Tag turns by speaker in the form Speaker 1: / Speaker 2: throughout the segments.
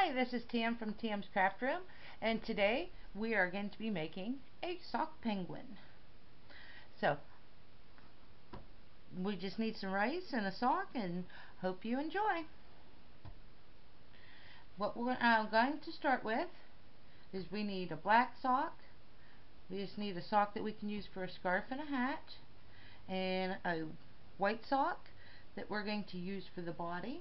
Speaker 1: Hi, this is Tam from Tam's Craft Room, and today we are going to be making a sock penguin. So, we just need some rice and a sock, and hope you enjoy. What I'm going to start with is we need a black sock. We just need a sock that we can use for a scarf and a hat, and a white sock that we're going to use for the body.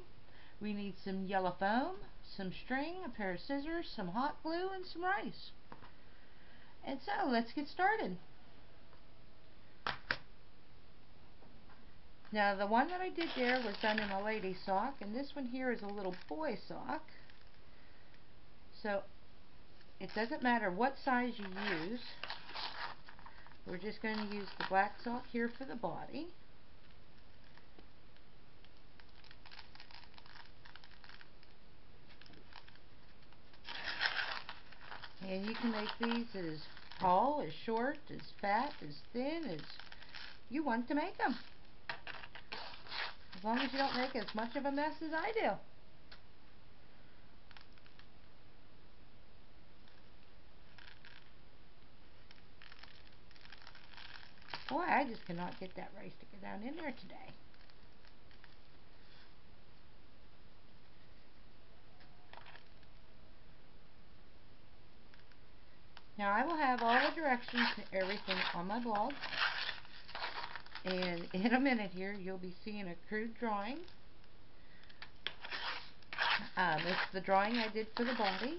Speaker 1: We need some yellow foam, some string, a pair of scissors, some hot glue, and some rice. And so, let's get started. Now, the one that I did there was done in a lady sock, and this one here is a little boy sock. So, it doesn't matter what size you use. We're just going to use the black sock here for the body. And you can make these as tall, as short, as fat, as thin as you want to make them. As long as you don't make as much of a mess as I do. Boy, I just cannot get that rice to get down in there today. Now, I will have all the directions to everything on my blog. And in a minute here, you'll be seeing a crude drawing. It's the drawing I did for the body.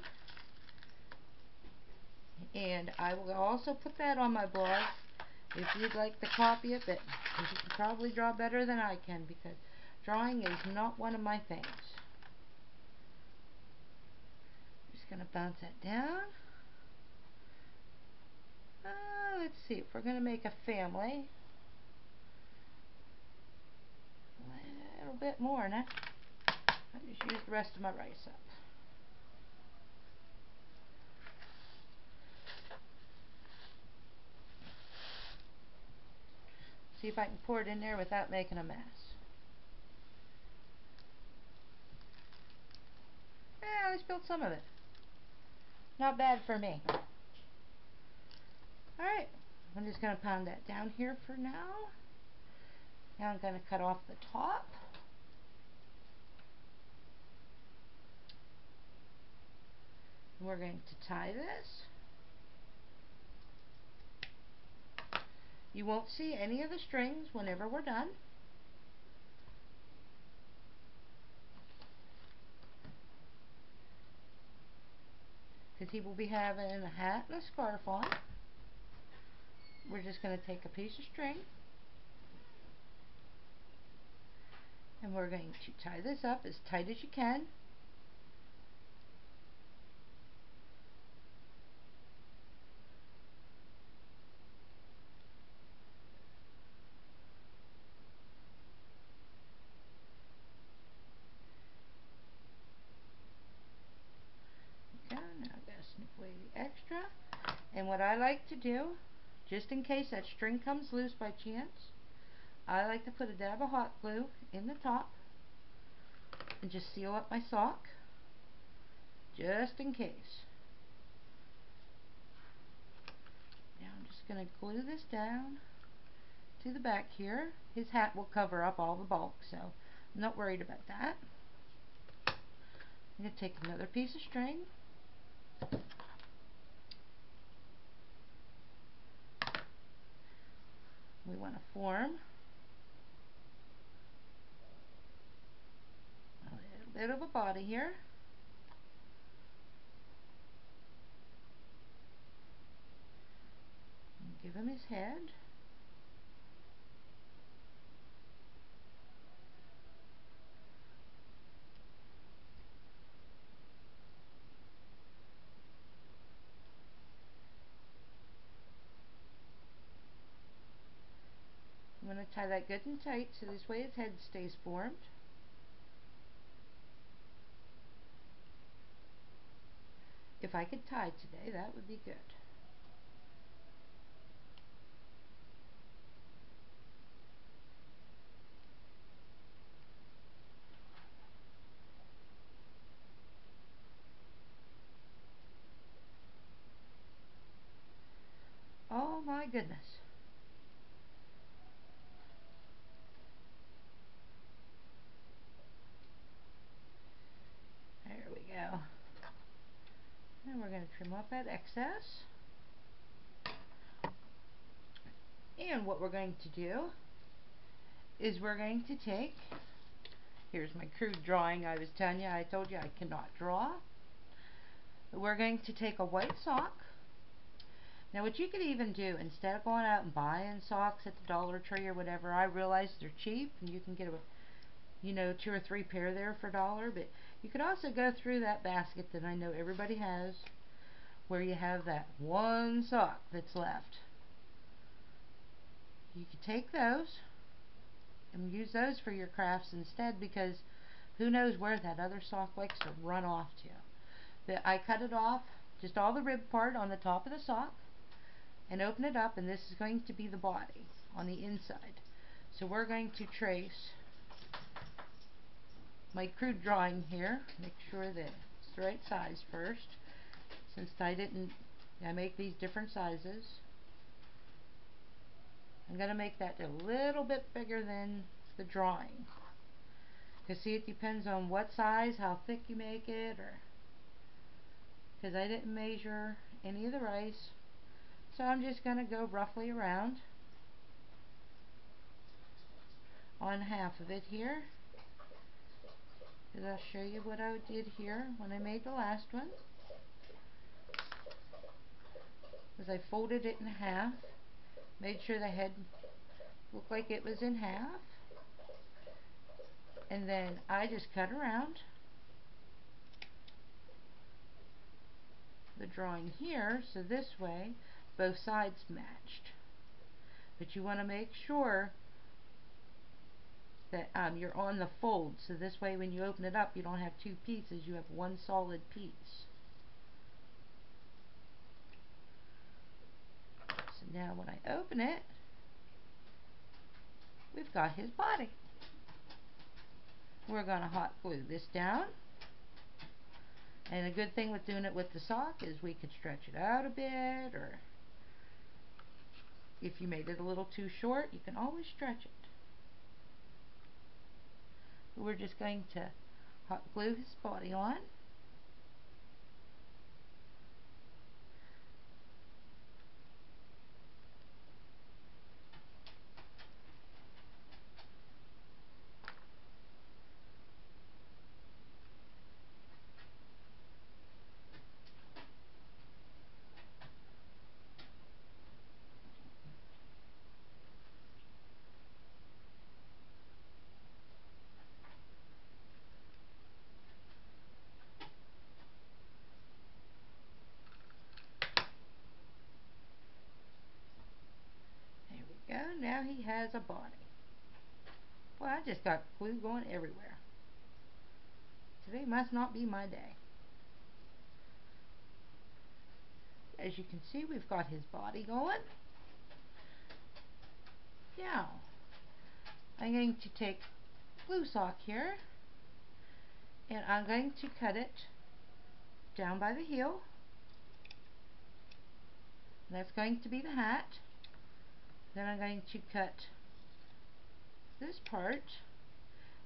Speaker 1: And I will also put that on my blog if you'd like to copy it, but you can probably draw better than I can, because drawing is not one of my things. Just going to bounce that down. Let's see, if we're going to make a family, a little bit more now. I'll just use the rest of my rice up. See if I can pour it in there without making a mess. I spilled some of it. Not bad for me. Alright, I'm just going to pound that down here for now. Now I'm going to cut off the top. We're going to tie this. You won't see any of the strings whenever we're done. Because he will be having a hat and a scarf on. We're just going to take a piece of string, and we're going to tie this up as tight as you can. Okay, now I've got to snip away the extra. And what I like to do, just in case that string comes loose by chance, I like to put a dab of hot glue in the top and just seal up my sock, just in case. Now I'm just going to glue this down to the back here. His hat will cover up all the bulk, so I'm not worried about that. I'm going to take another piece of string. We want to form a little bit of a body here. And give him his head. I'm going to tie that good and tight so this way his head stays formed. If I could tie today, that would be good. goodness. There we go. And we're going to trim off that excess. And what we're going to do is we're going to take, here's my crude drawing I was telling you, I told you I cannot draw. We're going to take a white sock. Now what you could even do, instead of going out and buying socks at the Dollar Tree or whatever, I realize they're cheap and you can get you know, 2 or 3 pair there for $1, but you could also go through that basket that I know everybody has, where you have that one sock that's left. You could take those and use those for your crafts instead, because who knows where that other sock likes to run off to. But I cut it off, just all the rib part on the top of the sock, and open it up, and this is going to be the body on the inside. So we're going to trace my crude drawing here, make sure that it's the right size first, since I make these different sizes. I'm going to make that a little bit bigger than the drawing, because see, it depends on what size, how thick you make it, or because I didn't measure any of the rice, so I'm just going to go roughly around on half of it here. I'll show you what I did here when I made the last one. Was I folded it in half, made sure the head looked like it was in half, and then I just cut around the drawing here, so this way both sides matched. But you want to make sure that you're on the fold, so this way when you open it up you don't have 2 pieces, you have one solid piece. So now when I open it, we've got his body. We're going to hot glue this down, and a good thing with doing it with the sock is we could stretch it out a bit, or if you made it a little too short you can always stretch it. We're just going to hot glue his body on. There we go, now he has a body. Well, I just got glue going everywhere. Today must not be my day. As you can see, we've got his body going. Now, I'm going to take glue sock here, and I'm going to cut it down by the heel. That's going to be the hat. Then I'm going to cut this part,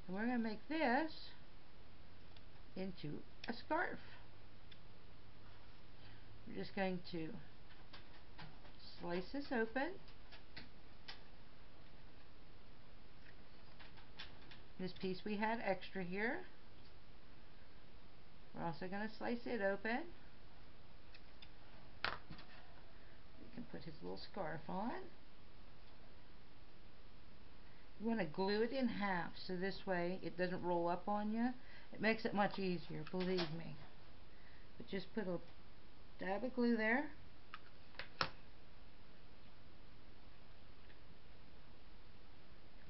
Speaker 1: and we're going to make this into a scarf. We're just going to slice this open. This piece we had extra here. We're also going to slice it open. We can put his little scarf on. You want to glue it in half, so this way it doesn't roll up on you. It makes it much easier, believe me. But just put a dab of glue there.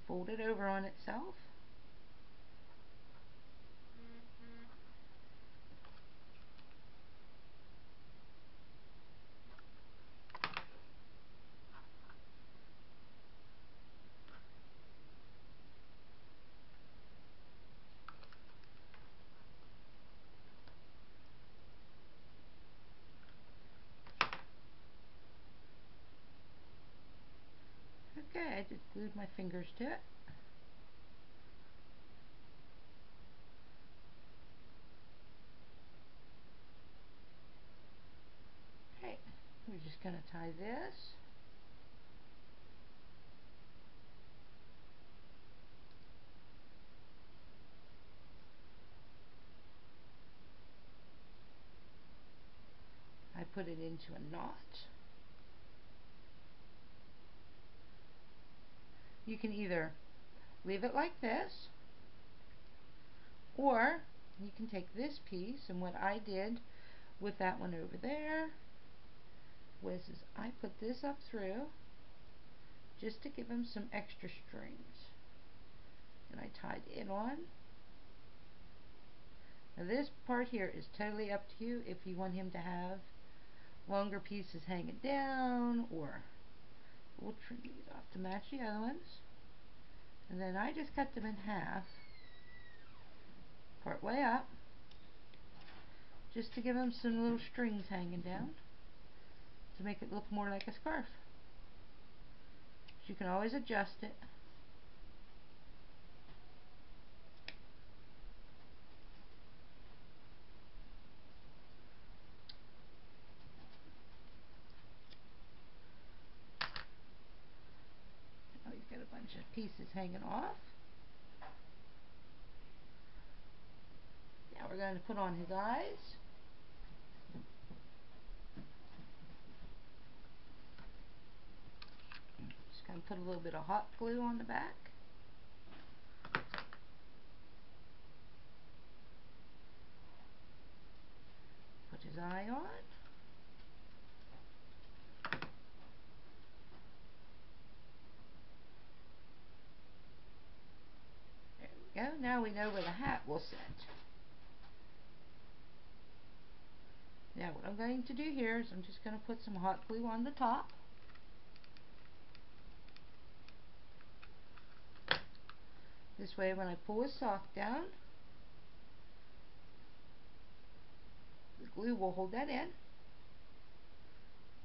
Speaker 1: Fold it over on itself. I just glued my fingers to it. Okay, we're just going to tie this. I put it into a knot. You can either leave it like this, or you can take this piece, and what I did with that one over there was I put this up through just to give him some extra strings, and I tied it on. Now this part here is totally up to you if you want him to have longer pieces hanging down, or we'll trim these off to match the other ones. And then I just cut them in half, part way up, just to give them some little strings hanging down to make it look more like a scarf. You can always adjust it. Now he's got a bunch of pieces hanging off. Now we're going to put on his eyes. Just going to put a little bit of hot glue on the back. Put his eye on. There we go. Now we know where the hat will sit. Now what I'm going to do here is I'm just going to put some hot glue on the top. This way when I pull his sock down, the glue will hold that in.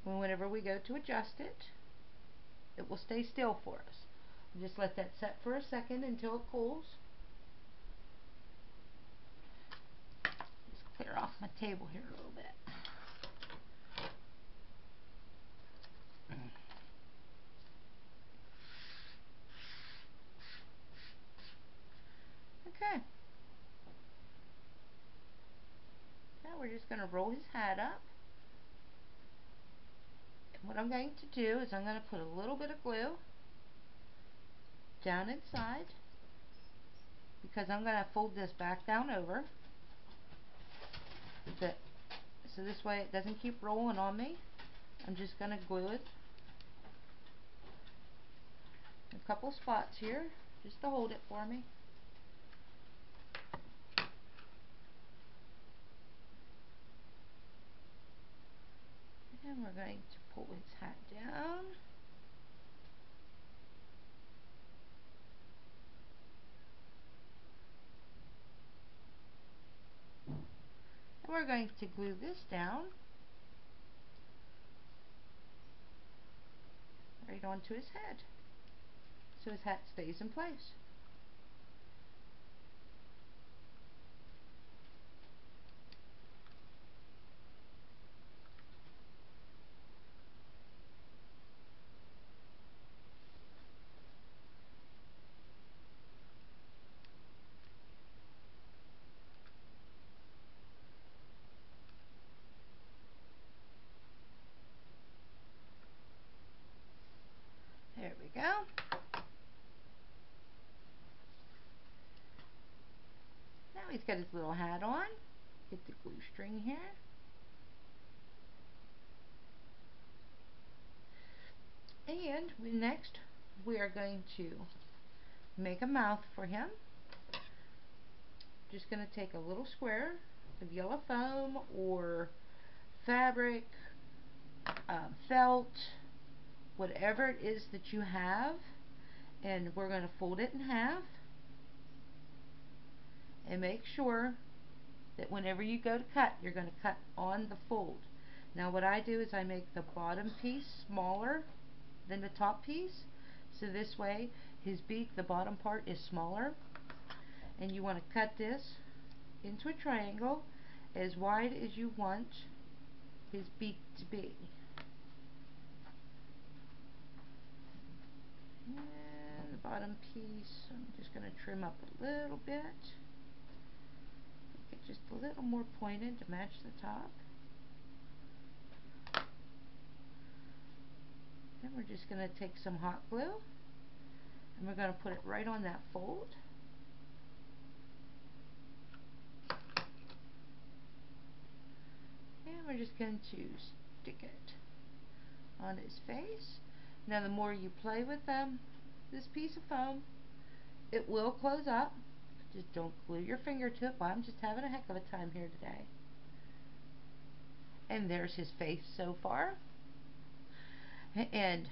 Speaker 1: Whenever we go to adjust it, it will stay still for us. Just let that set for a second until it cools. Just clear off my table here a little bit. Okay. Now we're just going to roll his hat up. And what I'm going to do is I'm going to put a little bit of glue down inside, because I'm going to fold this back down over. So this way it doesn't keep rolling on me. I'm just going to glue it in a couple spots here just to hold it for me. And we're going to pull his hat down. And we're going to glue this down right onto his head, so his hat stays in place. There we go. Now he's got his little hat on. Get the glue string here. And next we are going to make a mouth for him. Just going to take a little square of yellow foam or fabric, felt, whatever it is that you have, and we're going to fold it in half, and make sure that whenever you go to cut, you're going to cut on the fold. Now what I do is I make the bottom piece smaller than the top piece, So this way his beak, the bottom part, is smaller, and you want to cut this into a triangle as wide as you want his beak to be. And the bottom piece, I'm just going to trim up a little bit. Make it just a little more pointed to match the top. Then we're just going to take some hot glue and we're going to put it right on that fold. And we're just going to stick it on his face. Now the more you play with this piece of foam, it will close up. Just don't glue your finger to it. Well, I'm just having a heck of a time here today. And there's his face so far. And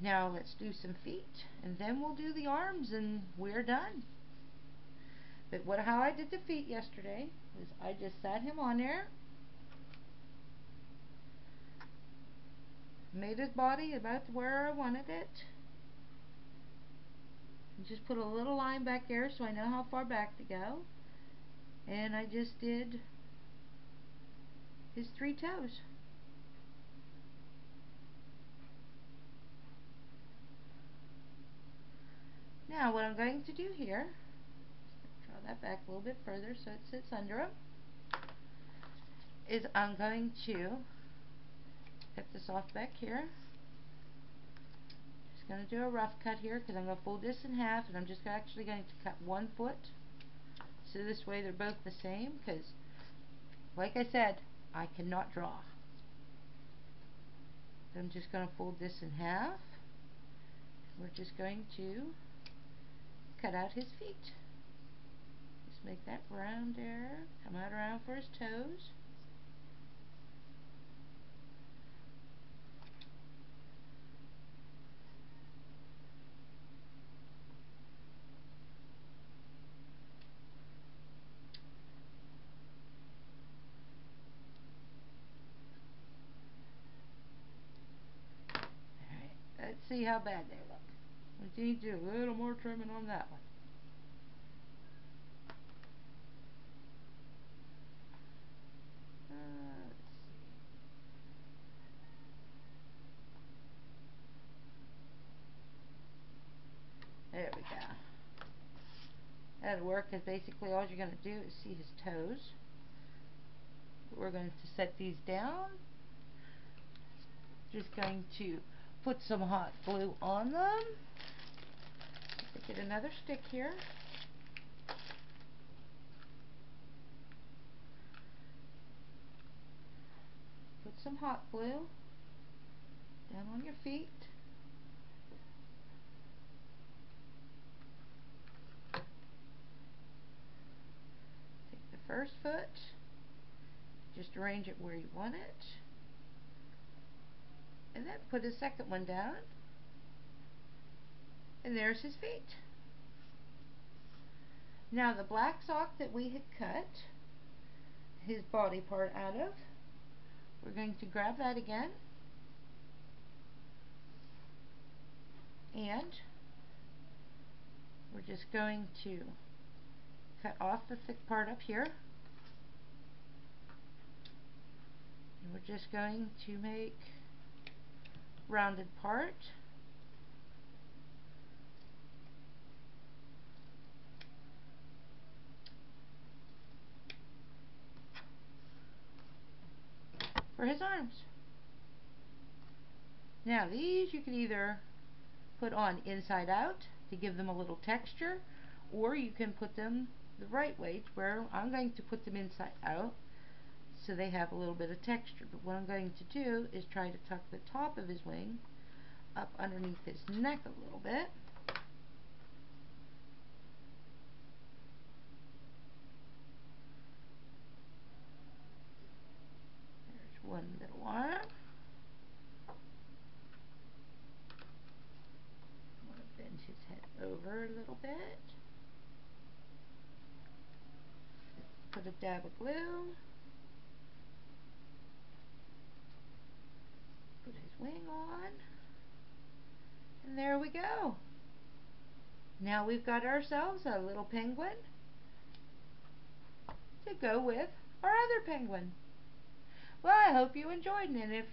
Speaker 1: now let's do some feet, and then we'll do the arms, and we're done. But how I did the feet yesterday is I just sat him on there, made his body about where I wanted it, and just put a little line back there so I know how far back to go, and I just did his 3 toes. Now what I'm going to do here, draw that back a little bit further so it sits under him, is I'm going to cut this off back here. Just going to do a rough cut here because I'm going to fold this in half, and I'm just actually going to cut 1 foot. So this way they're both the same, because like I said, I cannot draw. So I'm just going to fold this in half. We're just going to cut out his feet. Just make that round there, come out around for his toes. Alright, let's see how bad they look. We need to do a little more trimming on that one. There we go. That'll work, because basically all you're going to do is see his toes. We're going to set these down. Just going to put some hot glue on them. Get another stick here. Put some hot glue down on your feet. Take the first foot, just arrange it where you want it, and then put a second one down, and there's his feet. Now the black sock that we had cut his body part out of, we're going to grab that again, and we're just going to cut off the thick part up here, and we're just going to make rounded part. For his arms. Now these you can either put on inside out to give them a little texture, or you can put them the right way, to where I'm going to put them inside out so they have a little bit of texture. But what I'm going to do is try to tuck the top of his wing up underneath his neck a little bit. There's one little arm. I'm going to bend his head over a little bit. Put a dab of glue. Put his wing on. And there we go. Now we've got ourselves a little penguin to go with our other penguin. Well, I hope you enjoyed it, and if